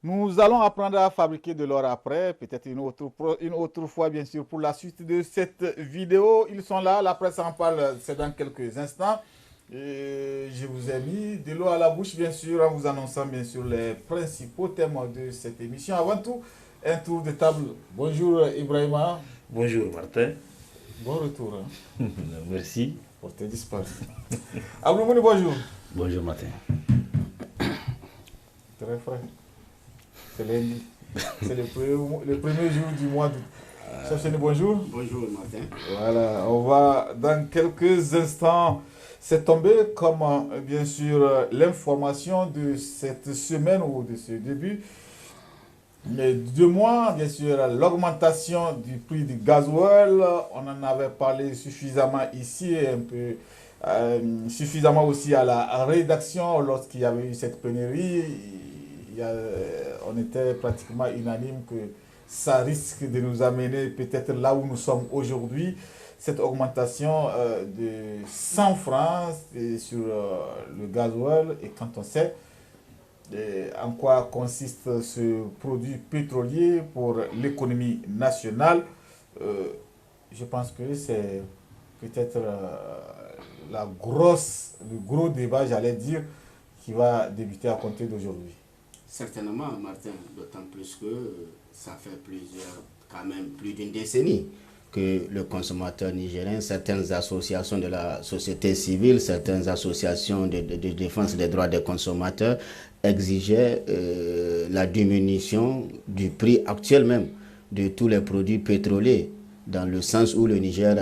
Nous allons apprendre à fabriquer de l'or après, peut-être une autre fois, bien sûr, pour la suite de cette vidéo. Ils sont là, la presse en parle, c'est dans quelques instants. Et je vous ai mis de l'eau à la bouche, bien sûr, en vous annonçant, bien sûr, les principaux thèmes de cette émission. Avant tout, un tour de table. Bonjour Ibrahima. Bonjour Martin. Bon retour. Hein. Merci. Pour tes disparu. Abdoumouni, bonjour. Bonjour Martin. Très frais. C'est lundi. C'est le premier jour du mois d'août. Cherchez bonjour. Bonjour Martin. Voilà, on va dans quelques instants. C'est tombé comme bien sûr l'information de cette semaine ou de ce début. Mais 2 mois, bien sûr, l'augmentation du prix du gasoil, on en avait parlé suffisamment ici, et un peu suffisamment aussi à la rédaction lorsqu'il y avait eu cette pénurie. On était pratiquement unanime que ça risque de nous amener peut-être là où nous sommes aujourd'hui. Cette augmentation de 100 francs sur le gasoil, et quand on sait en quoi consiste ce produit pétrolier pour l'économie nationale, euh, je pense que c'est peut-être le gros débat, j'allais dire, qui va débuter à compter d'aujourd'hui. Certainement Martin, d'autant plus que ça fait quand même plus d'une décennie que le consommateur nigérien, certaines associations de la société civile, certaines associations de défense des droits des consommateurs exigeaient la diminution du prix actuel même de tous les produits pétroliers, dans le sens où le Niger,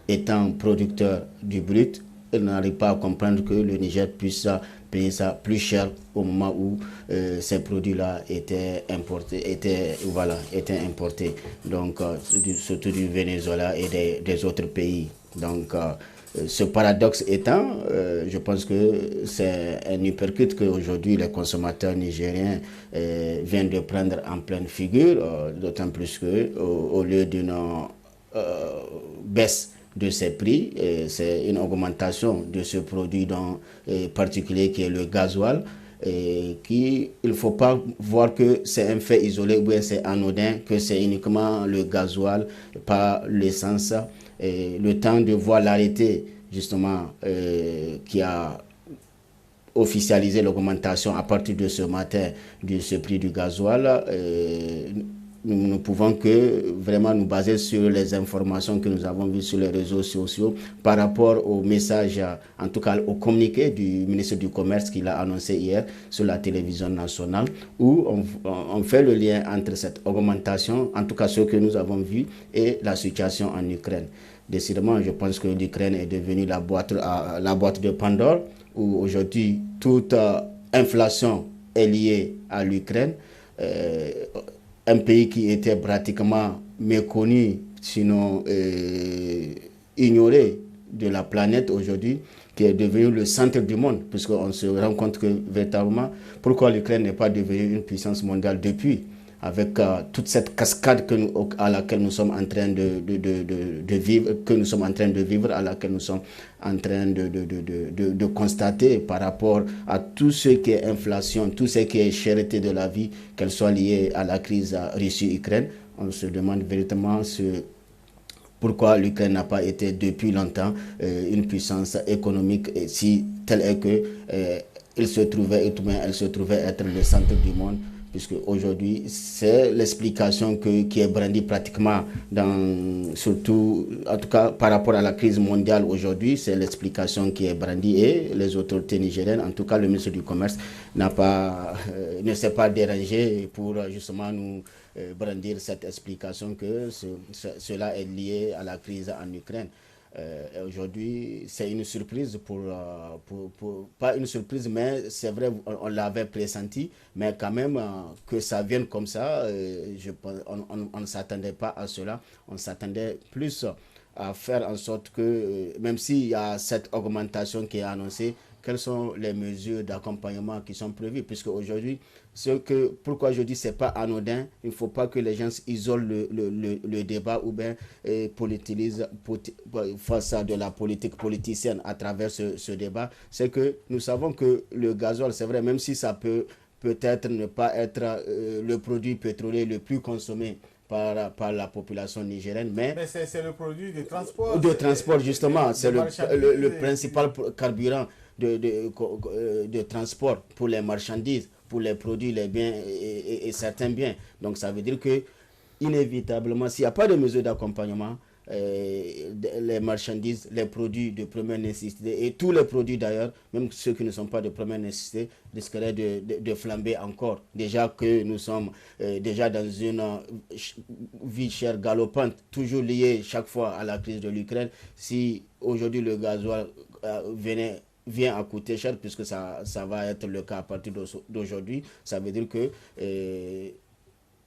étant producteur du brut, il n'arrive pas à comprendre que le Niger puisse payer ça plus cher au moment où ces produits-là étaient importés. Donc, surtout du Venezuela et des autres pays. Donc, ce paradoxe étant, je pense que c'est un hypercute qu'aujourd'hui les consommateurs nigériens viennent de prendre en pleine figure, d'autant plus que au lieu d'une baisse de ces prix, c'est une augmentation de ce produit particulier qui est le gasoil, et il ne faut pas voir que c'est un fait isolé ou bien c'est anodin, que c'est uniquement le gasoil, pas l'essence. Le temps de voir l'arrêté justement qui a officialisé l'augmentation à partir de ce matin de ce prix du gasoil, nous ne pouvons que vraiment nous baser sur les informations que nous avons vues sur les réseaux sociaux par rapport au message, en tout cas au communiqué du ministre du Commerce qu'il a annoncé hier sur la télévision nationale, où on fait le lien entre cette augmentation, en tout cas ce que nous avons vu, et la situation en Ukraine. Décidément, je pense que l'Ukraine est devenue la boîte de Pandore, où aujourd'hui toute inflation est liée à l'Ukraine. Un pays qui était pratiquement méconnu, sinon ignoré de la planète aujourd'hui, qui est devenu le centre du monde, puisqu'on se rend compte que véritablement, pourquoi l'Ukraine n'est pas devenue une puissance mondiale depuis, avec toute cette cascade à laquelle nous sommes en train de vivre, à laquelle nous sommes en train de constater par rapport à tout ce qui est inflation, tout ce qui est cherté de la vie, qu'elle soit liée à la crise Russie-Ukraine. On se demande véritablement pourquoi l'Ukraine n'a pas été depuis longtemps une puissance économique, si telle est que elle se trouvait être le centre du monde, puisque aujourd'hui c'est l'explication qui est brandie pratiquement surtout en tout cas par rapport à la crise mondiale aujourd'hui, c'est l'explication qui est brandie, et les autorités nigériennes, en tout cas le ministre du Commerce, ne s'est pas dérangé pour justement nous brandir cette explication que cela est lié à la crise en Ukraine. Aujourd'hui, c'est une surprise pas une surprise, mais c'est vrai, on l'avait pressenti, mais quand même que ça vienne comme ça, on ne s'attendait pas à cela. On s'attendait plus à faire en sorte que, même s'il y a cette augmentation qui est annoncée, quelles sont les mesures d'accompagnement qui sont prévues, puisque aujourd'hui, pourquoi je dis c'est pas anodin, il ne faut pas que les gens isolent le débat ou bien politisent face à de la politique politicienne à travers ce débat. C'est que nous savons que le gasoil, c'est vrai, même si ça peut peut-être ne pas être le produit pétrolier le plus consommé par la population nigérienne, mais c'est le produit de transport. de transport, justement, c'est le principal carburant de transport pour les marchandises, pour les produits, les biens et certains biens. Donc ça veut dire que, inévitablement, s'il n'y a pas de mesures d'accompagnement, les marchandises, les produits de première nécessité et tous les produits d'ailleurs, même ceux qui ne sont pas de première nécessité, risqueraient de flamber encore. Déjà que nous sommes déjà dans une vie chère galopante, toujours liée chaque fois à la crise de l'Ukraine. Si aujourd'hui le gasoil vient à coûter cher, puisque ça va être le cas à partir d'aujourd'hui, ça veut dire que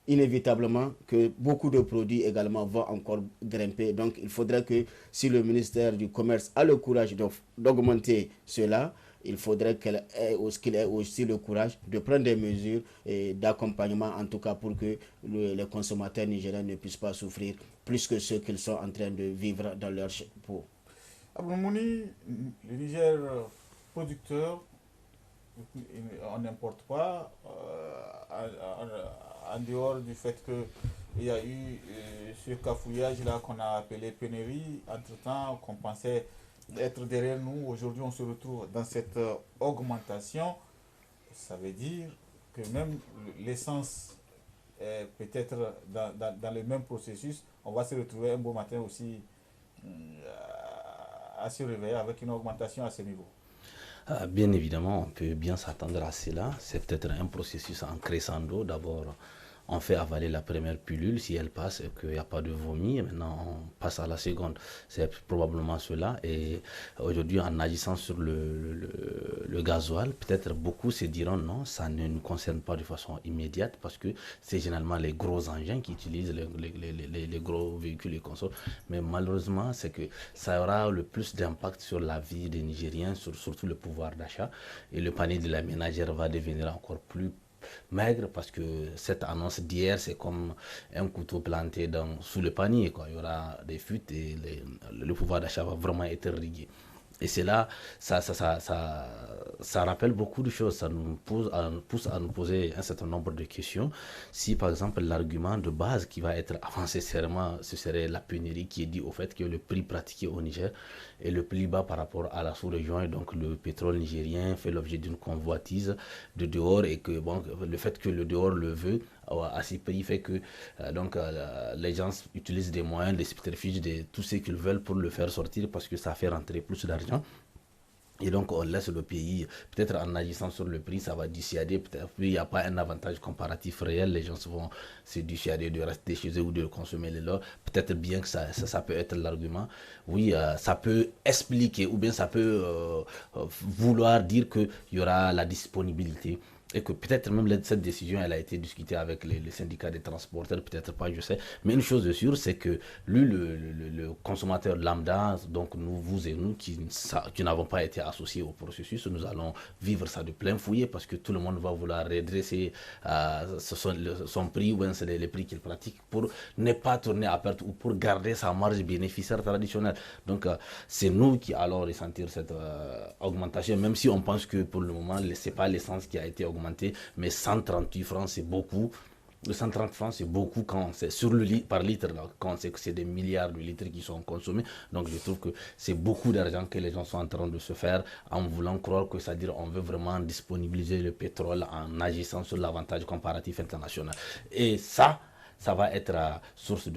inévitablement que beaucoup de produits également vont encore grimper. Donc il faudrait que si le ministère du Commerce a le courage d'augmenter cela, il faudrait qu'il ait aussi le courage de prendre des mesures d'accompagnement, en tout cas pour que les consommateurs nigériens ne puissent pas souffrir plus que ce qu'ils sont en train de vivre dans leur peau. Abdoumouni, le Niger producteur, on n'importe pas, en dehors du fait qu'il y a eu ce cafouillage-là qu'on a appelé pénurie, entre-temps, qu'on pensait être derrière nous. Aujourd'hui, on se retrouve dans cette augmentation. Ça veut dire que même l'essence est peut-être dans le même processus. On va se retrouver un beau matin aussi à se réveiller avec une augmentation à ce niveau. Bien évidemment, on peut bien s'attendre à cela. C'est peut-être un processus en crescendo. D'abord, on fait avaler la première pilule, si elle passe et qu'il n'y a pas de vomi, maintenant on passe à la seconde. C'est probablement cela. Et aujourd'hui, en agissant sur le gasoil, peut-être beaucoup se diront non, ça ne nous concerne pas de façon immédiate parce que c'est généralement les gros engins qui utilisent les gros véhicules et consorts. Mais malheureusement, c'est que ça aura le plus d'impact sur la vie des Nigériens, surtout le pouvoir d'achat. Et le panier de la ménagère va devenir encore plus maigre parce que cette annonce d'hier c'est comme un couteau planté sous le panier, quoi. Il y aura des fuites et le pouvoir d'achat va vraiment être rigué. Et c'est là, ça rappelle beaucoup de choses, ça nous pousse à nous poser un certain nombre de questions. Si par exemple l'argument de base qui va être avancé ce serait la pénurie qui est due au fait que le prix pratiqué au Niger est le plus bas par rapport à la sous-région et donc le pétrole nigérien fait l'objet d'une convoitise de dehors et que bon, le fait que le dehors le veut à ces prix fait que les gens utilisent des moyens, des subterfuges, tout ce qu'ils veulent pour le faire sortir parce que ça fait rentrer plus d'argent. Et donc on laisse le pays, peut-être en agissant sur le prix, ça va dissuader, peut-être il n'y a pas un avantage comparatif réel, les gens vont se dissuader de rester chez eux ou de consommer les leurs. Peut-être bien que ça peut être l'argument. Oui, ça peut expliquer ou bien ça peut vouloir dire qu'il y aura la disponibilité. Et que peut-être même cette décision, elle a été discutée avec les syndicats des transporteurs, peut-être pas, je sais. Mais une chose de sûre, c'est que lui, le consommateur lambda, donc nous, vous et nous, qui n'avons pas été associés au processus, nous allons vivre ça de plein fouet parce que tout le monde va vouloir redresser son prix ou bien c'est les prix qu'il pratique pour ne pas tourner à perte ou pour garder sa marge bénéficiaire traditionnelle. Donc c'est nous qui allons ressentir cette augmentation, même si on pense que pour le moment, c'est pas l'essence qui a été augmenté, mais 138 francs c'est beaucoup. Le 130 francs c'est beaucoup quand c'est sur par litre là, quand on sait que c'est des milliards de litres qui sont consommés. Donc je trouve que c'est beaucoup d'argent que les gens sont en train de se faire en voulant croire que c'est-à-dire on veut vraiment disponibiliser le pétrole en agissant sur l'avantage comparatif international. Et ça va être source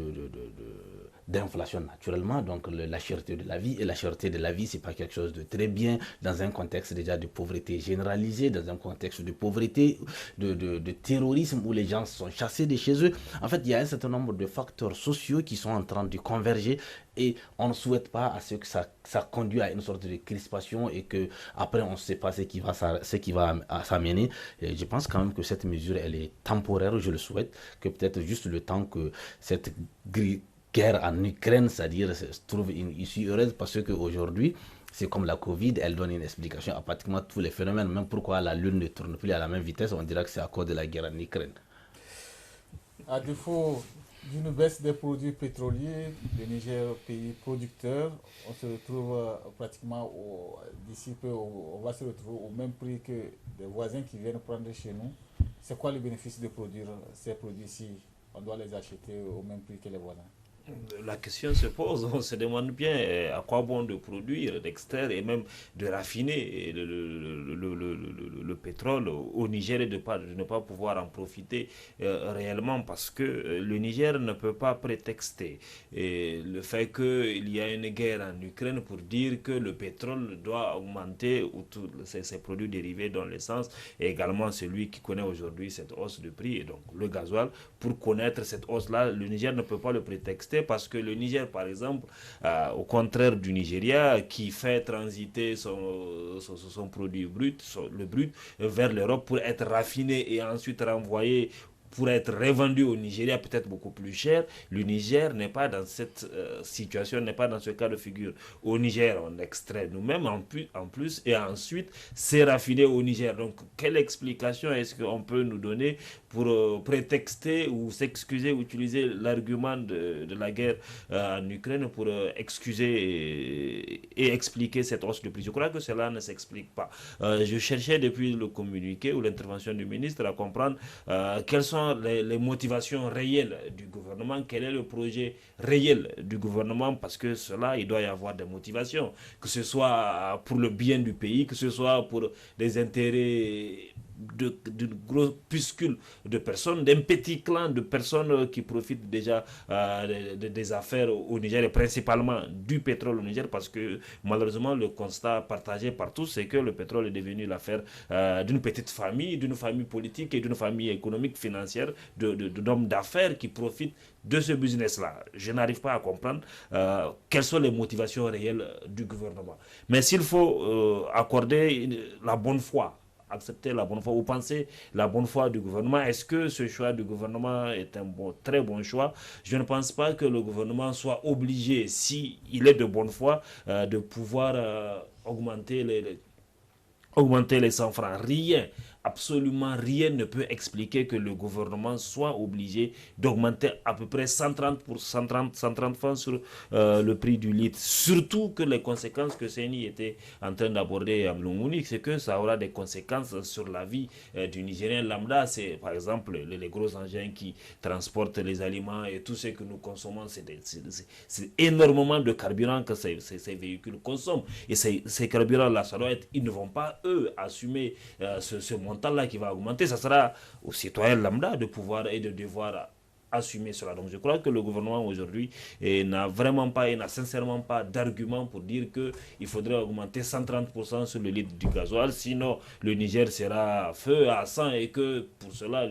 d'inflation naturellement, donc la cherté de la vie. Et la cherté de la vie, c'est pas quelque chose de très bien dans un contexte déjà de pauvreté généralisée, dans un contexte de pauvreté, de terrorisme où les gens sont chassés de chez eux. En fait, il y a un certain nombre de facteurs sociaux qui sont en train de converger et on ne souhaite pas à ce que ça conduit à une sorte de crispation et que après on ne sait pas ce qui va s'amener. Et je pense quand même que cette mesure elle est temporaire, je le souhaite, que peut-être juste le temps que cette guerre en Ukraine, c'est-à-dire se trouve une issue heureuse parce qu'aujourd'hui c'est comme la Covid, elle donne une explication à pratiquement tous les phénomènes, même pourquoi la Lune ne tourne plus à la même vitesse, on dirait que c'est à cause de la guerre en Ukraine. À défaut d'une baisse des produits pétroliers, le Niger, pays producteur, on se retrouve pratiquement d'ici peu, on va se retrouver au même prix que des voisins qui viennent prendre chez nous. c'est quoi le bénéfice de produire ces produits si on doit les acheter au même prix que les voisins? La question se pose, on se demande bien à quoi bon de produire, d'extraire et même de raffiner le pétrole au Niger et de ne pas pouvoir en profiter réellement, parce que le Niger ne peut pas prétexter le fait qu'il y a une guerre en Ukraine pour dire que le pétrole doit augmenter ou tous ces produits dérivés dans l'essence, et également celui qui connaît aujourd'hui cette hausse de prix, et donc le gasoil. Pour connaître cette hausse-là, le Niger ne peut pas le prétexter, parce que le Niger, par exemple, au contraire du Nigeria, qui fait transiter son produit brut, le brut, vers l'Europe pour être raffiné et ensuite renvoyé pour être revendu au Nigeria peut-être beaucoup plus cher, le Niger n'est pas dans cette situation, n'est pas dans ce cas de figure. Au Niger, on extrait nous-mêmes en plus et ensuite c'est raffiné au Niger. Donc, quelle explication est-ce qu'on peut nous donner pour prétexter ou s'excuser, ou utiliser l'argument de la guerre en Ukraine pour excuser et expliquer cette hausse de prix? Je crois que cela ne s'explique pas. Je cherchais depuis le communiqué ou l'intervention du ministre à comprendre quelles sont les motivations réelles du gouvernement, quel est le projet réel du gouvernement, parce que cela, il doit y avoir des motivations, que ce soit pour le bien du pays, que ce soit pour des intérêts d'une groupuscule de personnes, d'un petit clan de personnes qui profitent déjà des affaires au Niger, et principalement du pétrole au Niger, parce que malheureusement le constat partagé par tous, c'est que le pétrole est devenu l'affaire d'une petite famille, d'une famille politique et d'une famille économique, financière, d'hommes d'affaires qui profitent de ce business-là. Je n'arrive pas à comprendre quelles sont les motivations réelles du gouvernement. Mais s'il faut accorder la bonne foi, accepter la bonne foi ou penser la bonne foi du gouvernement, est-ce que ce choix du gouvernement est un très bon choix? Je ne pense pas que le gouvernement soit obligé, s'il est de bonne foi, de pouvoir augmenter les 100 francs. Rien, absolument rien ne peut expliquer que le gouvernement soit obligé d'augmenter à peu près 130 francs sur le prix du litre. Surtout que les conséquences que Seni était en train d'aborder à Blumounik, c'est que ça aura des conséquences sur la vie du Nigérien lambda. C'est par exemple les gros engins qui transportent les aliments et tout ce que nous consommons, c'est énormément de carburant que ces véhicules consomment. Et ces carburants-là, ça doit être, ils ne vont pas, eux, assumer ce montant-là qui va augmenter. Ça sera aux citoyens lambda de pouvoir et de devoir assumer cela. Donc je crois que le gouvernement aujourd'hui n'a vraiment pas et n'a sincèrement pas d'argument pour dire qu'il faudrait augmenter 130% sur le litre du gasoil, sinon le Niger sera feu à 100, et que pour cela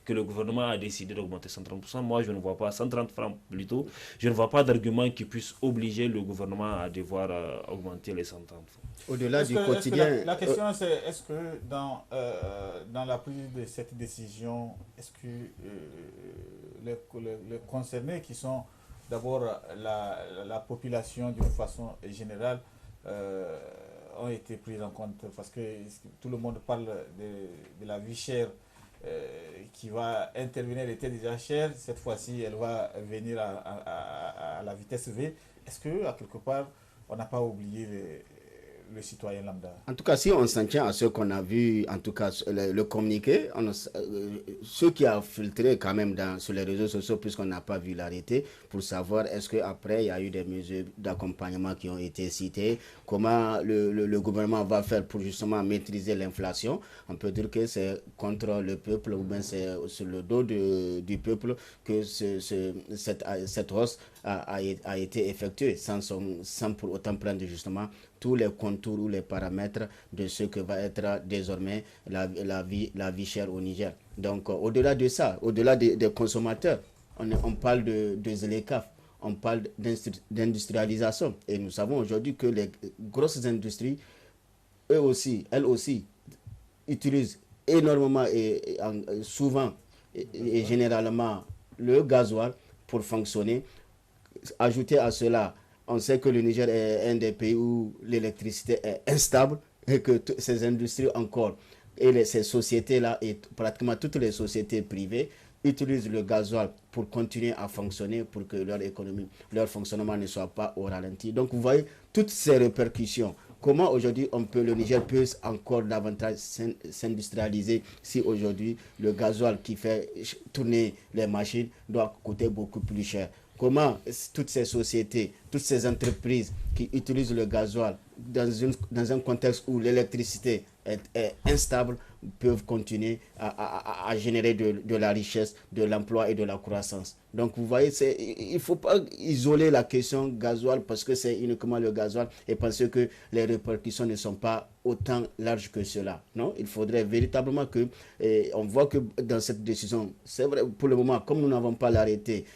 que le gouvernement a décidé d'augmenter 130%. Moi je ne vois pas, 130 francs plutôt, je ne vois pas d'argument qui puisse obliger le gouvernement à devoir augmenter les 130 francs. Au-delà du quotidien... La question c'est, est-ce que dans la prise de cette décision, est-ce que les concernés, qui sont d'abord la population d'une façon générale, ont été pris en compte? Parce que tout le monde parle de la vie chère qui va intervenir. Elle était déjà chère, cette fois-ci elle va venir à la vitesse V. Est-ce que à quelque part on n'a pas oublié le citoyen lambda? En tout cas, si on s'en tient à ce qu'on a vu, en tout cas le communiqué, ce qui a filtré quand même sur les réseaux sociaux, puisqu'on n'a pas vu l'arrêté, pour savoir est-ce qu'après il y a eu des mesures d'accompagnement qui ont été citées, comment le gouvernement va faire pour justement maîtriser l'inflation. On peut dire que c'est contre le peuple, ou bien c'est sur le dos du peuple que cette hausse a été effectuée, sans pour autant prendre justement tous les contours ou les paramètres de ce que va être désormais la vie chère au Niger. Donc au-delà de ça, au-delà des consommateurs, on parle de ZLECAf, on parle d'industrialisation. Et nous savons aujourd'hui que les grosses industries, elles aussi, utilisent énormément et souvent et généralement le gasoil pour fonctionner. Ajouter à cela, on sait que le Niger est un des pays où l'électricité est instable, et que ces industries encore, et ces sociétés-là, et pratiquement toutes les sociétés privées, utilisent le gasoil pour continuer à fonctionner, pour que leur économie, leur fonctionnement ne soit pas au ralenti. Donc vous voyez toutes ces répercussions comment aujourd'hui le Niger peut encore davantage s'industrialiser si aujourd'hui le gasoil qui fait tourner les machines doit coûter beaucoup plus cher? Comment toutes ces sociétés, toutes ces entreprises qui utilisent le gasoil dans un contexte où l'électricité est instable peuvent continuer à générer de la richesse, de l'emploi et de la croissance? Donc vous voyez, il ne faut pas isoler la question gasoil parce que c'est uniquement le gasoil et penser que les répercussions ne sont pas autant larges que cela. Non, il faudrait véritablement que, on voit que dans cette décision, c'est vrai, pour le moment, comme nous n'avons pas l'arrêté,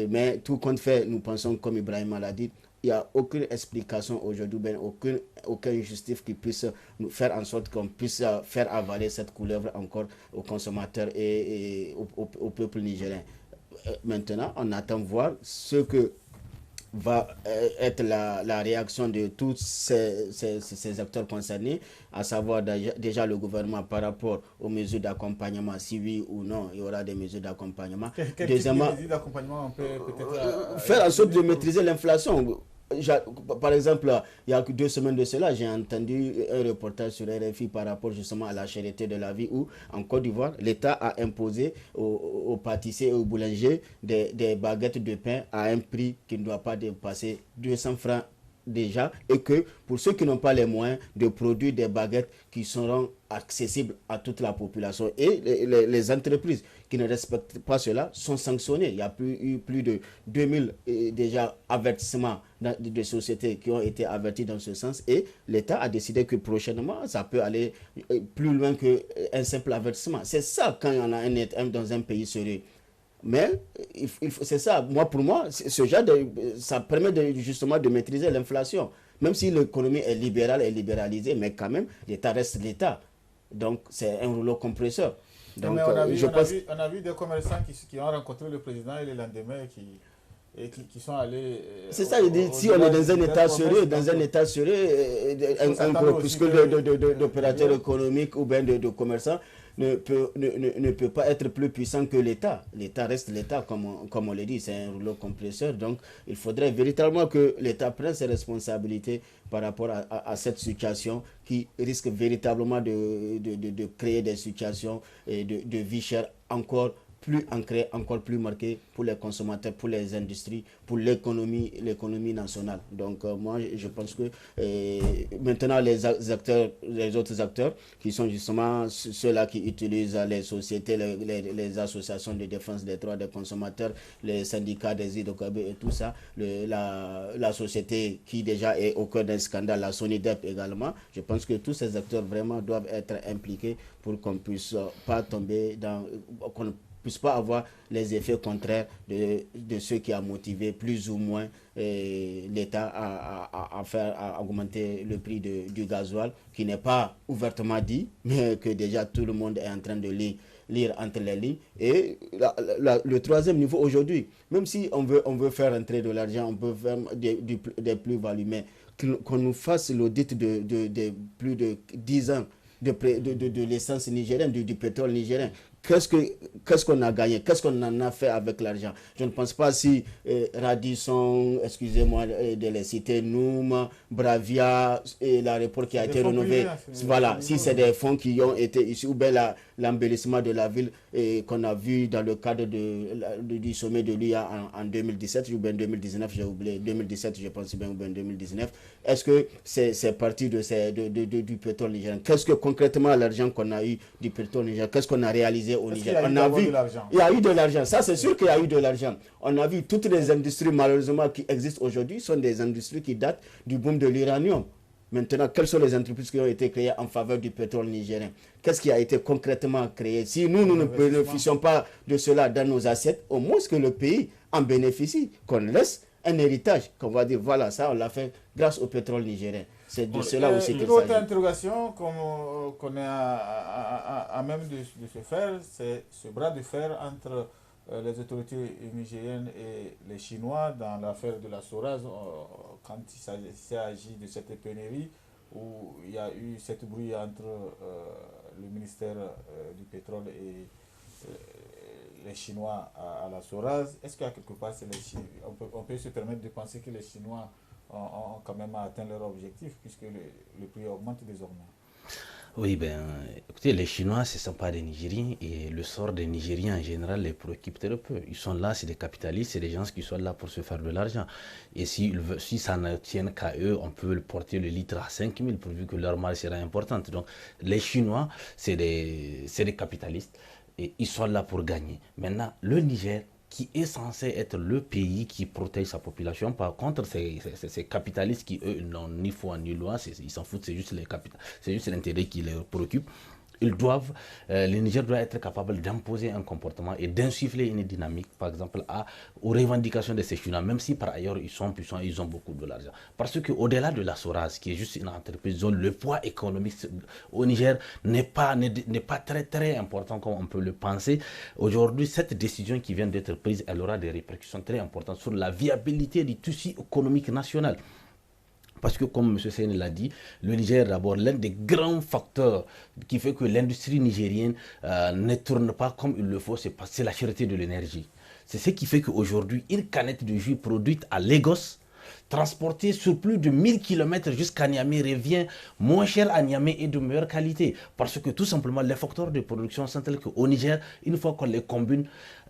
mais tout compte fait, nous pensons, comme Ibrahim l'a dit, il n'y a aucune explication aujourd'hui, aucun justif qui puisse nous faire en sorte qu'on puisse faire avaler cette couleuvre encore aux consommateurs et au peuple nigérien. Maintenant, on attend voir ce que va être la réaction de tous ces acteurs concernés, à savoir déjà le gouvernement par rapport aux mesures d'accompagnement, si oui ou non il y aura des mesures d'accompagnement. Deuxièmement, mesures d'accompagnement on peut peut-être faire en sorte de maîtriser l'inflation. Par exemple, il y a 2 semaines de cela, j'ai entendu un reportage sur RFI par rapport justement à la cherté de la vie où, en Côte d'Ivoire, l'État a imposé aux pâtissiers et aux boulangers des baguettes de pain à un prix qui ne doit pas dépasser 200 francs déjà, et que pour ceux qui n'ont pas les moyens de produire des baguettes qui seront accessibles à toute la population, et les entreprises qui ne respectent pas cela sont sanctionnées. Il y a eu plus de 2000 déjà avertissements de sociétés qui ont été averties dans ce sens, et l'État a décidé que prochainement ça peut aller plus loin qu'un simple avertissement. C'est ça quand on a un dans un pays sérieux. Mais c'est ça, pour moi, ce genre ça permet justement de maîtriser l'inflation. Même si l'économie est libérale et libéralisée, mais quand même, l'État reste l'État. Donc, c'est un rouleau compresseur. Donc, mais on a vu des commerçants qui ont rencontré le président et le lendemain qui sont allés... c'est ça, je dis, si on est dans un état sérieux, un gros puisque d'opérateurs économiques ou bien de commerçants ne peut pas être plus puissant que l'État. L'État reste l'État, comme on le dit, c'est un rouleau compresseur. Donc, il faudrait véritablement que l'État prenne ses responsabilités par rapport à cette situation qui risque véritablement de créer des situations de vie chère encore plus ancré, encore plus marqué pour les consommateurs, pour les industries, pour l'économie nationale. Donc moi je pense que maintenant les autres acteurs qui sont justement ceux-là qui utilisent les sociétés, les associations de défense des droits des consommateurs, les syndicats des hydrocarbures et tout ça, la société qui déjà est au cœur d'un scandale, la SONIDEP également, je pense que tous ces acteurs vraiment doivent être impliqués pour qu'on puisse pas tomber qu'on ne puisse pas avoir les effets contraires de ce qui a motivé plus ou moins l'État à augmenter le prix du gasoil, qui n'est pas ouvertement dit, mais que déjà tout le monde est en train de lire entre les lignes. Et le troisième niveau aujourd'hui, même si on veut faire entrer de l'argent, on peut faire des plus-values, mais qu'on nous fasse l'audit de plus de 10 ans de l'essence nigérienne, du pétrole nigérien. Qu'est-ce qu'on a gagné? Qu'est-ce qu'on en a fait avec l'argent? Je ne pense pas si Radisson, excusez-moi de les citer, Noum, Bravia et l'aéroport qui a été rénové. Voilà, si c'est des fonds qui ont été ici, ou bien l'embellissement de la ville qu'on a vu dans le cadre du sommet de l'UA en 2017 ou bien 2019, j'ai oublié, 2017 je pense bien, ou bien 2019. Est-ce que c'est parti du pétrole nigérien? Qu'est-ce que concrètement l'argent qu'on a eu du pétrole nigérien, qu'est-ce qu'on a réalisé au Niger? On a vu, il y a eu de l'argent, ça c'est sûr qu'il y a eu de l'argent. On a vu toutes les industries malheureusement qui existent aujourd'hui sont des industries qui datent du boom de l'uranium. Maintenant, quelles sont les entreprises qui ont été créées en faveur du pétrole nigérien? Qu'est-ce qui a été concrètement créé? Si nous ne bénéficions pas de cela dans nos assiettes, au moins que le pays en bénéficie, qu'on laisse un héritage, qu'on va dire, voilà, ça on l'a fait grâce au pétrole nigérien. C'est de cela aussi qu'il s'agit. Une autre interrogation qu'on est à même de se faire, c'est ce bras de fer entre les autorités nigériennes et les Chinois dans l'affaire de la Soraz, quand il s'agit de cette pénurie où il y a eu cette bruit entre le ministère du pétrole et les Chinois à la Soraz. Est-ce qu'il y a quelque part, on peut se permettre de penser que les Chinois ont quand même atteint leur objectif puisque le prix augmente désormais. Oui, ben, écoutez, les Chinois, ce ne sont pas des Nigériens et le sort des Nigériens en général les préoccupe très peu. Ils sont là, c'est des capitalistes, c'est des gens qui sont là pour se faire de l'argent. Et si ça ne tient qu'à eux, on peut porter le litre à 5 000 pourvu que leur marge sera importante. Donc, les Chinois, c'est des capitalistes et ils sont là pour gagner. Maintenant, le Niger, qui est censé être le pays qui protège sa population. Par contre, ces capitalistes qui, eux, n'ont ni foi ni loi, ils s'en foutent, c'est juste l'intérêt qui les préoccupe. Le Niger doit être capable d'imposer un comportement et d'insuffler une dynamique, par exemple, aux revendications de ces Chinois, même si par ailleurs ils sont puissants, ils ont beaucoup de l'argent. Parce qu'au-delà de la Soraz, qui est juste une entreprise, dont le poids économique au Niger n'est pas très très important comme on peut le penser, aujourd'hui, cette décision qui vient d'être prise, elle aura des répercussions très importantes sur la viabilité du tissu économique national. Parce que, comme M. Seyni l'a dit, le Niger est d'abord l'un des grands facteurs qui fait que l'industrie nigérienne ne tourne pas comme il le faut, c'est la cherté de l'énergie. C'est ce qui fait qu'aujourd'hui, une canette de jus produite à Lagos, transportée sur plus de 1000 km jusqu'à Niamey, revient moins cher à Niamey et de meilleure qualité. Parce que tout simplement, les facteurs de production sont tels qu'au Niger, une fois qu'on les combine,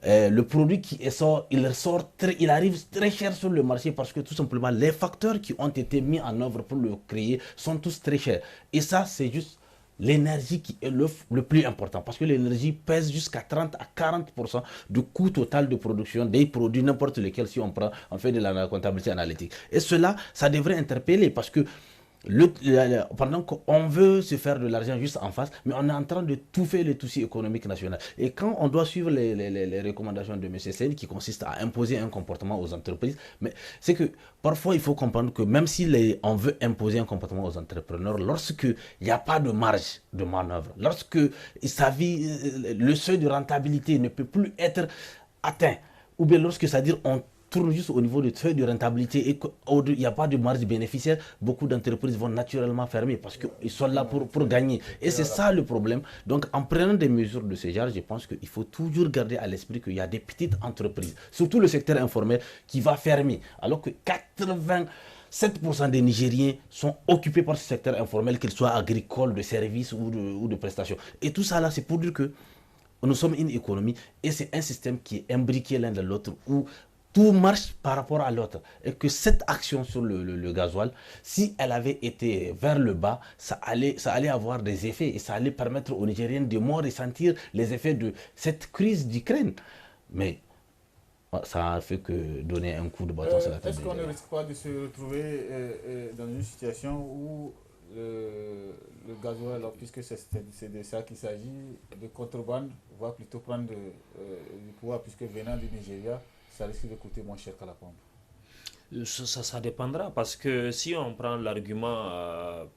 le produit qui sort, il arrive très cher sur le marché parce que tout simplement, les facteurs qui ont été mis en œuvre pour le créer sont tous très chers. Et ça, c'est juste l'énergie qui est le plus important parce que l'énergie pèse jusqu'à 30 à 40% du coût total de production des produits, n'importe lesquels, si on fait de la comptabilité analytique. Et cela, ça devrait interpeller parce que pendant qu'on veut se faire de l'argent juste en face, mais on est en train de touffer le tissu économique national. Et quand on doit suivre les recommandations de M. Seyni qui consistent à imposer un comportement aux entreprises, mais c'est que parfois il faut comprendre que même si on veut imposer un comportement aux entrepreneurs, lorsqu'il n'y a pas de marge de manœuvre, lorsque le seuil de rentabilité ne peut plus être atteint, ou bien lorsque c'est-à-dire on tourne juste au niveau de seuil de rentabilité et qu'il n'y a pas de marge bénéficiaire, beaucoup d'entreprises vont naturellement fermer parce qu'ils sont là pour gagner. Et c'est ça le problème. Donc en prenant des mesures de ce genre, je pense qu'il faut toujours garder à l'esprit qu'il y a des petites entreprises, surtout le secteur informel, qui va fermer. Alors que 7% des Nigériens sont occupés par ce secteur informel, qu'il soit agricole, de services ou de prestations. Et tout ça là, c'est pour dire que nous sommes une économie et c'est un système qui est imbriqué l'un de l'autre où tout marche par rapport à l'autre. Et que cette action sur le gasoil, si elle avait été vers le bas, ça allait avoir des effets et ça allait permettre aux Nigériens de moins ressentir les effets de cette crise d'Ukraine. Mais ça a fait que donner un coup de bâton sur la tête. Est-ce qu'on ne risque pas de se retrouver dans une situation où le gasoil, puisque c'est de ça qu'il s'agit, de contrebande, va plutôt prendre du pouvoir, puisque venant du Nigeria, ça risque de coûter moins cher qu'à la pompe? Ça dépendra parce que si on prend l'argument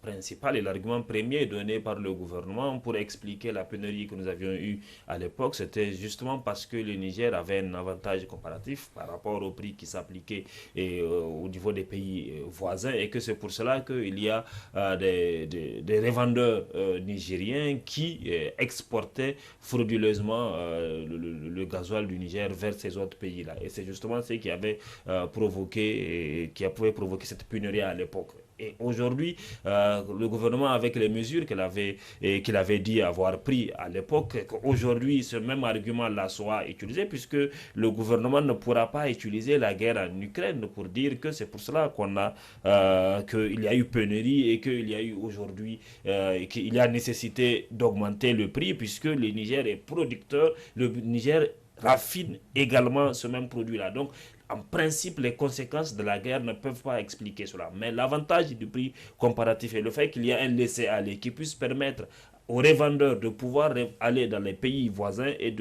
principal et l'argument premier donné par le gouvernement pour expliquer la pénurie que nous avions eue à l'époque, c'était justement parce que le Niger avait un avantage comparatif par rapport au prix qui s'appliquait au niveau des pays voisins et que c'est pour cela qu'il y a des revendeurs nigériens qui exportaient frauduleusement le gasoil du Niger vers ces autres pays-là. Et c'est justement ce qui avait qui a pu provoquer cette pénurie à l'époque. Et aujourd'hui, le gouvernement, avec les mesures qu'il avait dit avoir pris à l'époque, aujourd'hui, ce même argument-là soit utilisé, puisque le gouvernement ne pourra pas utiliser la guerre en Ukraine pour dire que c'est pour cela qu'il y a eu pénurie et qu'il y a eu aujourd'hui, qu'il y a nécessité d'augmenter le prix, puisque le Niger est producteur, le Niger raffine également ce même produit-là. Donc, en principe, les conséquences de la guerre ne peuvent pas expliquer cela. Mais l'avantage du prix comparatif est le fait qu'il y a un laisser-aller qui puisse permettre aux revendeurs de pouvoir aller dans les pays voisins et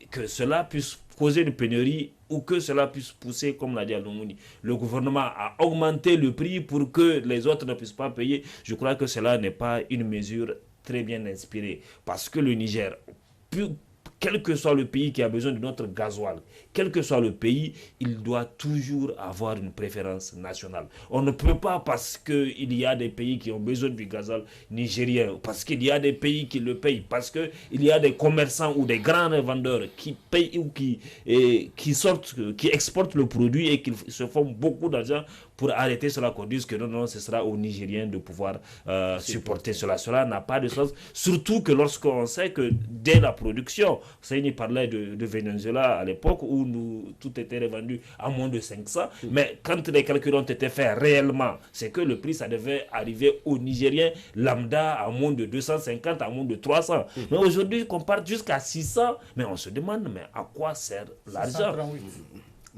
que cela puisse causer une pénurie ou que cela puisse pousser, comme l'a dit Alomouni, le gouvernement à augmenter le prix pour que les autres ne puissent pas payer. Je crois que cela n'est pas une mesure très bien inspirée parce que le Niger, quel que soit le pays qui a besoin de notre gasoil, quel que soit le pays, il doit toujours avoir une préférence nationale. On ne peut pas, parce qu'il y a des pays qui ont besoin du gasoil nigérien, parce qu'il y a des pays qui le payent, parce qu'il y a des commerçants ou des grands revendeurs qui payent ou qui exportent le produit et qui se font beaucoup d'argent pour arrêter cela, qu'on dise que non, ce sera aux Nigériens de pouvoir supporter cela. Cela n'a pas de sens, surtout que lorsqu'on sait que dès la production, Seyni parlait de Venezuela à l'époque où tout était revendu à moins de 500, mais quand les calculs ont été faits réellement, c'est que le prix, ça devait arriver aux Nigériens lambda à moins de 250, à moins de 300. Mais aujourd'hui, qu'on parte jusqu'à 600, mais on se demande, mais à quoi sert l'argent?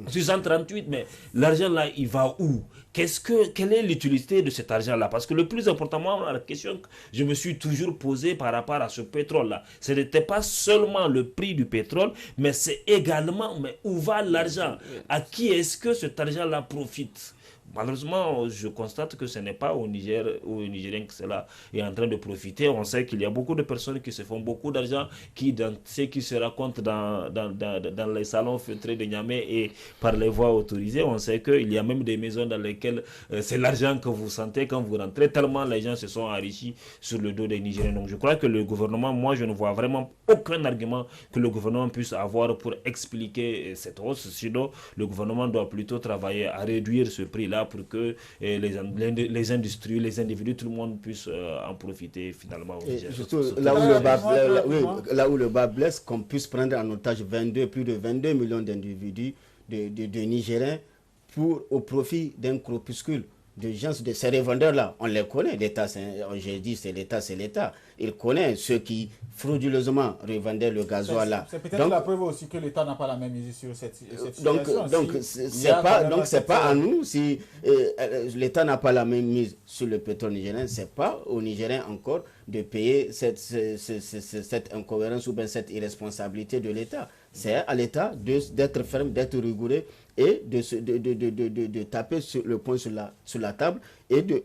638, mais l'argent là, il va où? Quelle est l'utilité de cet argent-là? Parce que le plus important, moi, la question que je me suis toujours posée par rapport à ce pétrole-là, ce n'était pas seulement le prix du pétrole, mais c'est également, mais où va l'argent? À qui est-ce que cet argent-là profite? Malheureusement, je constate que ce n'est pas au Niger, aux Nigériens que cela est en train de profiter. On sait qu'il y a beaucoup de personnes qui se font beaucoup d'argent, ce qui se raconte dans les salons feutrés de Niamey et par les voies autorisées. On sait qu'il y a même des maisons dans lesquelles c'est l'argent que vous sentez quand vous rentrez, tellement les gens se sont enrichis sur le dos des Nigériens. Donc je crois que le gouvernement, moi je ne vois vraiment aucun argument que le gouvernement puisse avoir pour expliquer cette hausse. Sinon, le gouvernement doit plutôt travailler à réduire ce prix-là pour que les industries, les individus, tout le monde puisse en profiter finalement au Niger. Surtout là où le bas blesse, qu'on puisse prendre en otage plus de 22 millions d'individus, de Nigériens, au profit d'un corpuscule de gens, de ces revendeurs-là. On les connaît, l'État, j'ai dit c'est l'État. Il connaît ceux qui frauduleusement revendaient le gasoil là. C'est peut-être la preuve aussi que l'État n'a pas la même mise sur cette situation. Donc c'est pas à nous, si l'État n'a pas la même mise sur le pétrole nigérien, c'est pas aux Nigériens encore de payer cette incohérence ou bien cette irresponsabilité de l'État. C'est à l'État d'être ferme, d'être rigoureux et de taper le poing sur la table.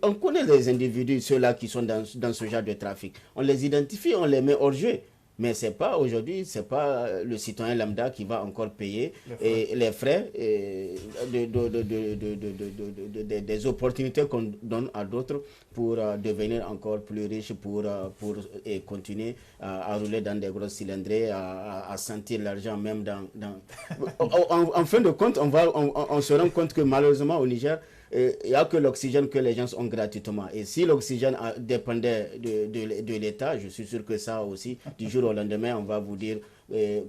On connaît les individus, ceux-là qui sont dans ce genre de trafic. On les identifie, on les met hors jeu. Mais c'est pas aujourd'hui, c'est pas le citoyen lambda qui va encore payer les frais des opportunités qu'on donne à d'autres pour devenir encore plus riches, pour continuer à rouler dans des grosses cylindrées, à sentir l'argent même en fin de compte, on se rend compte que malheureusement au Niger, il n'y a que l'oxygène que les gens ont gratuitement. Et si l'oxygène dépendait de l'État, je suis sûr que ça aussi, du jour au lendemain, on va vous dire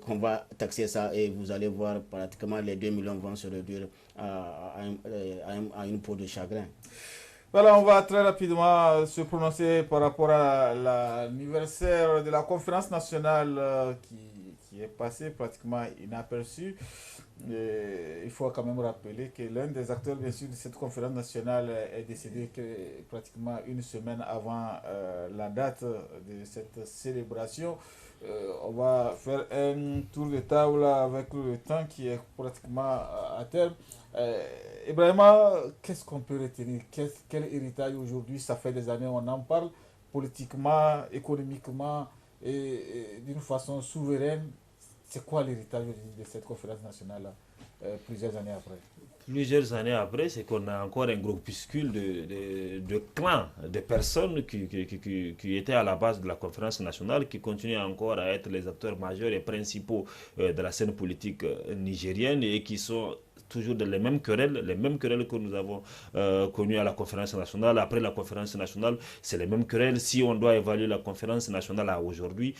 qu'on va taxer ça et vous allez voir pratiquement les 2 millions vont se réduire à une peau de chagrin. Voilà, on va très rapidement se prononcer par rapport à l'anniversaire de la conférence nationale qui est passée pratiquement inaperçue. Il faut quand même rappeler que l'un des acteurs bien sûr de cette conférence nationale est décédé pratiquement une semaine avant la date de cette célébration. On va faire un tour de table avec le temps qui est pratiquement à terme. Ibrahima, qu'est-ce qu'on peut retenir? Quel héritage aujourd'hui? Ça fait des années on en parle politiquement, économiquement et d'une façon souveraine. C'est quoi l'héritage de cette conférence nationale plusieurs années après? Plusieurs années après, c'est qu'on a encore un groupuscule de clans, de personnes qui étaient à la base de la conférence nationale, qui continuent encore à être les acteurs majeurs et principaux de la scène politique nigérienne et qui sont toujours dans les mêmes querelles que nous avons connues à la conférence nationale. Après la conférence nationale, c'est les mêmes querelles. Si on doit évaluer la conférence nationale à aujourd'hui,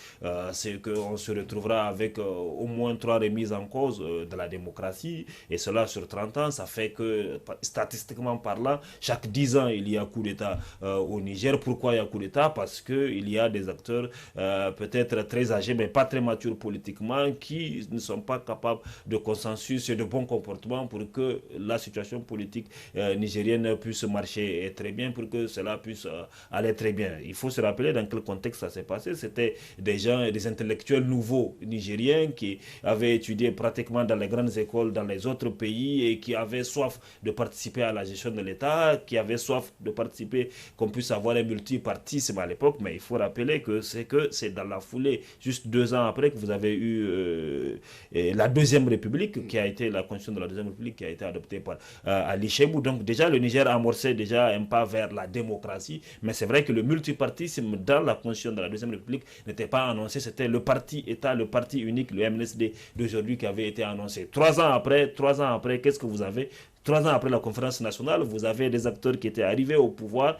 c'est qu'on se retrouvera avec au moins 3 remises en cause de la démocratie, et cela sur 30 ans. Ça fait que, statistiquement parlant, chaque 10 ans, il y a coup d'État au Niger. Pourquoi il y a coup d'État? Parce qu'il y a des acteurs peut-être très âgés, mais pas très matures politiquement, qui ne sont pas capables de consensus et de bon comportement pour que la situation politique nigérienne puisse marcher très bien, pour que cela puisse aller très bien. Il faut se rappeler dans quel contexte ça s'est passé. C'était des gens, des intellectuels nouveaux nigériens qui avaient étudié pratiquement dans les grandes écoles dans les autres pays et qui avaient soif de participer à la gestion de l'État, qui avaient soif de participer, qu'on puisse avoir un multipartisme à l'époque. Mais il faut rappeler que c'est dans la foulée, juste 2 ans après, que vous avez eu la Deuxième République, qui a été la constitution de la Deuxième République qui a été adoptée par Ali Chebou. Donc déjà, le Niger a amorcé déjà un pas vers la démocratie, mais c'est vrai que le multipartisme dans la constitution de la Deuxième République n'était pas annoncé. C'était le parti-État, le parti unique, le MNSD d'aujourd'hui qui avait été annoncé. 3 ans après, qu'est-ce que vous avez? 3 ans après la conférence nationale, vous avez des acteurs qui étaient arrivés au pouvoir.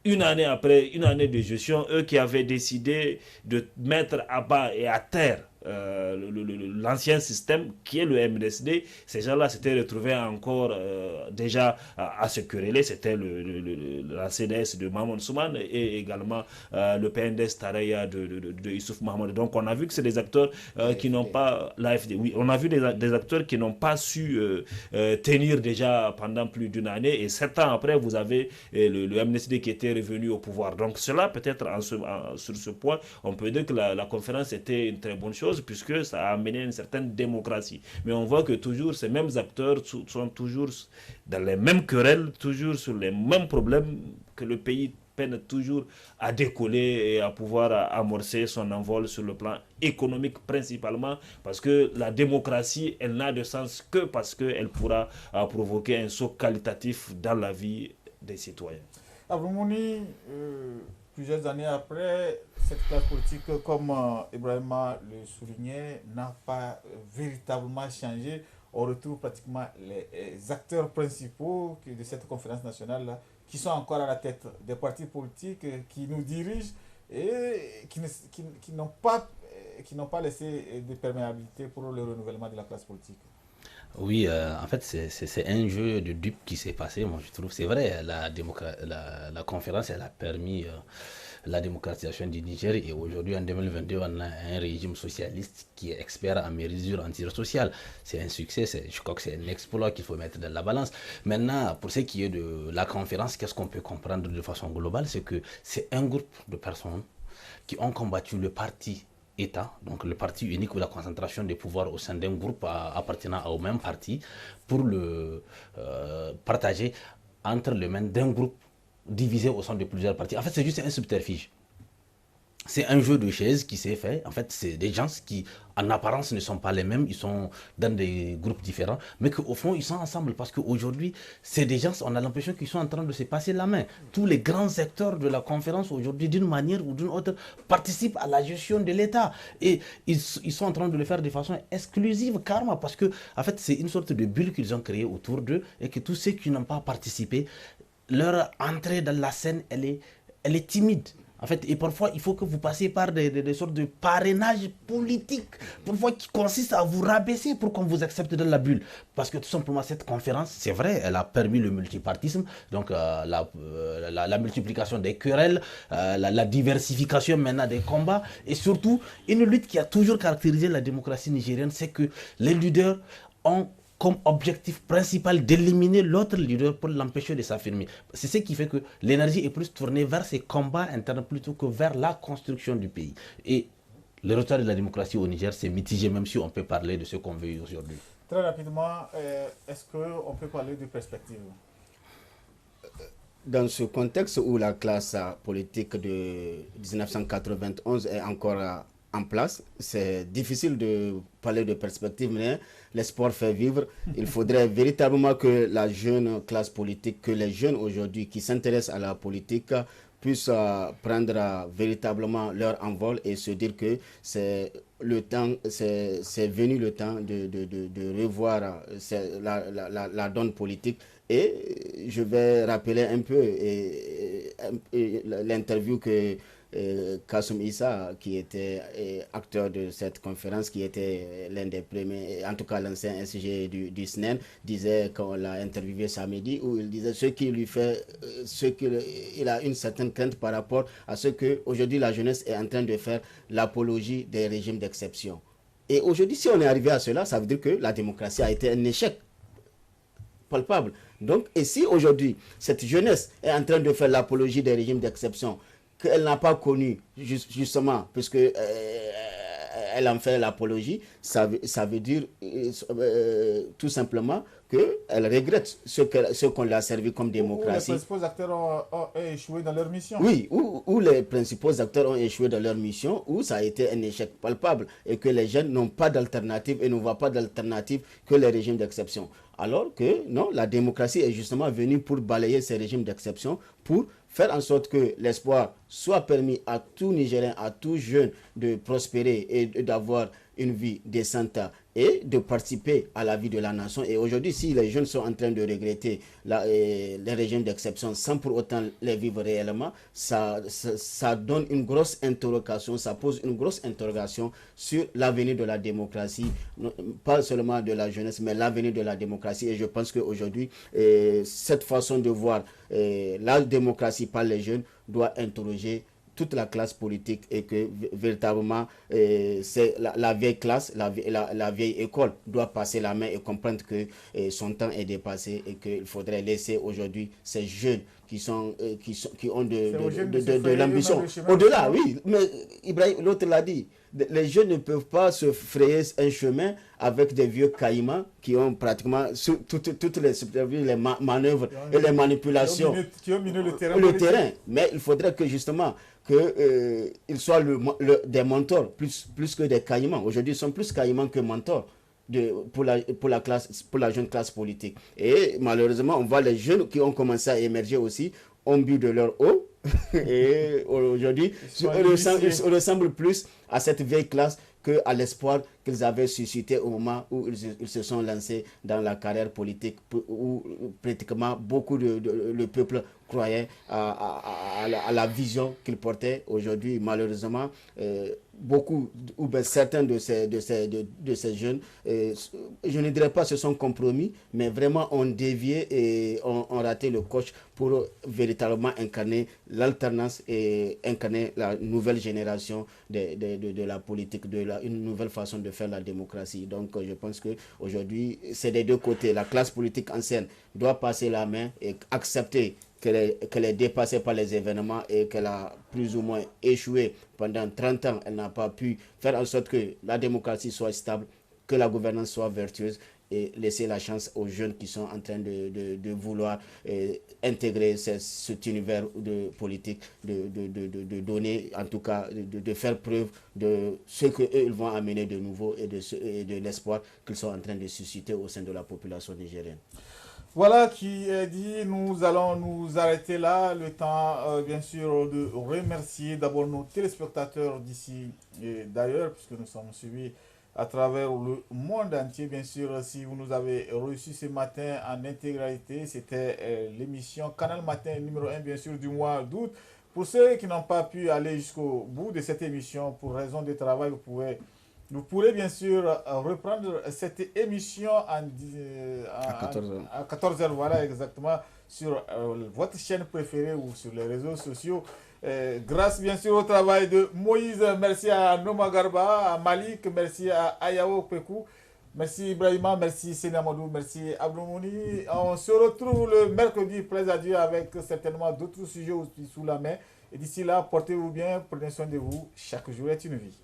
Une année après, une année de gestion, eux qui avaient décidé de mettre à bas et à terre l'ancien système qui est le MNSD, ces gens-là s'étaient retrouvés encore déjà à se quereller. C'était la CDS de Mahmoud Souman et également le PNDS Taraya de Youssouf Mahmoud. Donc on a vu que c'est des acteurs qui n'ont pas l'AFD. Oui, on a vu des acteurs qui n'ont pas su tenir déjà pendant plus d'une année, et 7 ans après vous avez le MNSD qui était revenu au pouvoir. Donc cela peut-être sur ce point on peut dire que la conférence était une très bonne chose, puisque ça a amené une certaine démocratie. Mais on voit que toujours ces mêmes acteurs sont toujours dans les mêmes querelles, toujours sur les mêmes problèmes, que le pays peine toujours à décoller et à pouvoir amorcer son envol sur le plan économique principalement, parce que la démocratie, elle n'a de sens que parce qu'elle pourra provoquer un saut qualitatif dans la vie des citoyens. Abdoumouni, plusieurs années après, cette classe politique, comme Ibrahima le soulignait, n'a pas véritablement changé. On retrouve pratiquement les acteurs principaux de cette conférence nationale qui sont encore à la tête des partis politiques qui nous dirigent et qui n'ont pas laissé de perméabilité pour le renouvellement de la classe politique. Oui, en fait, c'est un jeu de dupes qui s'est passé, moi je trouve. C'est vrai, la conférence, elle a permis la démocratisation du Niger, et aujourd'hui, en 2022, on a un régime socialiste qui est expert en mesures antisociales. C'est un succès, je crois que c'est un exploit qu'il faut mettre dans la balance. Maintenant, pour ce qui est de la conférence, qu'est-ce qu'on peut comprendre de façon globale? C'est que c'est un groupe de personnes qui ont combattu le parti État, donc le parti unique ou la concentration des pouvoirs au sein d'un groupe appartenant au même parti, pour le partager entre les mains d'un groupe divisé au sein de plusieurs partis. En fait, c'est juste un subterfuge. C'est un jeu de chaises qui s'est fait. En fait, c'est des gens qui, en apparence, ne sont pas les mêmes. Ils sont dans des groupes différents, mais qu'au fond, ils sont ensemble. Parce qu'aujourd'hui, c'est des gens, on a l'impression qu'ils sont en train de se passer la main. Tous les grands acteurs de la conférence, aujourd'hui, d'une manière ou d'une autre, participent à la gestion de l'État. Et ils sont en train de le faire de façon exclusive, carrément, parce que, en fait, c'est une sorte de bulle qu'ils ont créée autour d'eux, et que tous ceux qui n'ont pas participé, leur entrée dans la scène, elle est timide. En fait, et parfois, il faut que vous passiez par des sortes de parrainage politique, parfois qui consiste à vous rabaisser pour qu'on vous accepte dans la bulle. Parce que tout simplement, cette conférence, c'est vrai, elle a permis le multipartisme, donc la multiplication des querelles, la diversification maintenant des combats, et surtout, une lutte qui a toujours caractérisé la démocratie nigérienne, c'est que les leaders ont comme objectif principal d'éliminer l'autre leader pour l'empêcher de s'affirmer. C'est ce qui fait que l'énergie est plus tournée vers ces combats internes plutôt que vers la construction du pays. Et le retard de la démocratie au Niger, c'est mitigé, même si on peut parler de ce qu'on veut aujourd'hui. Très rapidement, est-ce qu'on peut parler de perspective? Dans ce contexte où la classe politique de 1991 est encore en place, c'est difficile de parler de perspective, mais l'espoir fait vivre. Il faudrait véritablement que la jeune classe politique, que les jeunes aujourd'hui qui s'intéressent à la politique puissent prendre véritablement leur envol et se dire que c'est venu le temps de revoir la donne politique. Et je vais rappeler un peu l'interview que Kassoum Issa, qui était acteur de cette conférence, qui était l'un des premiers, en tout cas l'ancien SG du SNEN, disait, quand on l'a interviewé samedi, où il disait il a une certaine crainte par rapport à ce que aujourd'hui la jeunesse est en train de faire l'apologie des régimes d'exception. Et aujourd'hui, si on est arrivé à cela, ça veut dire que la démocratie a été un échec palpable. Donc, et si aujourd'hui cette jeunesse est en train de faire l'apologie des régimes d'exception, qu'elle n'a pas connu, justement, puisque elle en fait l'apologie, ça veut dire tout simplement qu'elle regrette ce qu'on lui a servi comme démocratie. Où les principaux acteurs ont échoué dans leur mission. Oui, où les principaux acteurs ont échoué dans leur mission, où ça a été un échec palpable et que les jeunes n'ont pas d'alternative et ne voient pas d'alternative que les régimes d'exception. Alors que non, la démocratie est justement venue pour balayer ces régimes d'exception, pour faire en sorte que l'espoir soit permis à tout Nigérien, à tout jeune de prospérer et d'avoir une vie décente et de participer à la vie de la nation. Et aujourd'hui, si les jeunes sont en train de regretter les régimes d'exception sans pour autant les vivre réellement, ça donne une grosse interrogation, ça pose une grosse interrogation sur l'avenir de la démocratie, pas seulement de la jeunesse, mais l'avenir de la démocratie. Et je pense qu'aujourd'hui, cette façon de voir la démocratie par les jeunes doit interroger toute la classe politique et que véritablement c'est la vieille classe, la vieille école doit passer la main et comprendre que son temps est dépassé et qu'il faudrait laisser aujourd'hui ces jeunes qui ont de l'ambition. Au-delà, oui, mais Ibrahim, l'autre l'a dit, les jeunes ne peuvent pas se frayer un chemin avec des vieux caïmans qui ont pratiquement toutes les manœuvres et les manipulations. Qui ont miné le terrain. Mais il faudrait que justement qu'ils soient des mentors plus que des caïmans. Aujourd'hui, ils sont plus caïmans que mentors pour la jeune classe politique. Et malheureusement, on voit les jeunes qui ont commencé à émerger aussi, ont bu de leur eau. Et aujourd'hui, on ressemble plus à cette vieille classe qu'à l'espoir qu'ils avaient suscité au moment où ils se sont lancés dans la carrière politique, où pratiquement beaucoup le peuple croyait à la vision qu'ils portaient. Aujourd'hui, malheureusement, beaucoup ou bien certains de ces jeunes, je ne dirais pas se sont compromis, mais vraiment ont dévié et ont raté le coche pour véritablement incarner l'alternance et incarner la nouvelle génération de la politique, une nouvelle façon de faire la démocratie. Donc je pense qu'aujourd'hui, c'est des deux côtés. La classe politique ancienne doit passer la main et accepter qu'elle est dépassée par les événements et qu'elle a plus ou moins échoué pendant 30 ans. Elle n'a pas pu faire en sorte que la démocratie soit stable, que la gouvernance soit vertueuse et laisser la chance aux jeunes qui sont en train de vouloir intégrer cet univers de politique, de donner, en tout cas, de faire preuve de ce qu'eux ils vont amener de nouveau et de l'espoir qu'ils sont en train de susciter au sein de la population nigérienne. Voilà qui est dit, nous allons nous arrêter là. Le temps, bien sûr, de remercier d'abord nos téléspectateurs d'ici et d'ailleurs, puisque nous sommes suivis à travers le monde entier. Bien sûr, si vous nous avez reçus ce matin en intégralité, c'était l'émission Canal Matin numéro 1, bien sûr, du mois d'août. Pour ceux qui n'ont pas pu aller jusqu'au bout de cette émission, pour raison de travail, vous pourrez bien sûr reprendre cette émission à 14h, voilà exactement, sur votre chaîne préférée ou sur les réseaux sociaux. Grâce bien sûr au travail de Moïse, merci à Noma Garba, à Malik, merci à Ayao Pekou, merci Ibrahima, merci Sénamadou, merci Abdoumouni. On se retrouve le mercredi, plaise à Dieu, avec certainement d'autres sujets aussi sous la main. Et d'ici là, portez-vous bien, prenez soin de vous, chaque jour est une vie.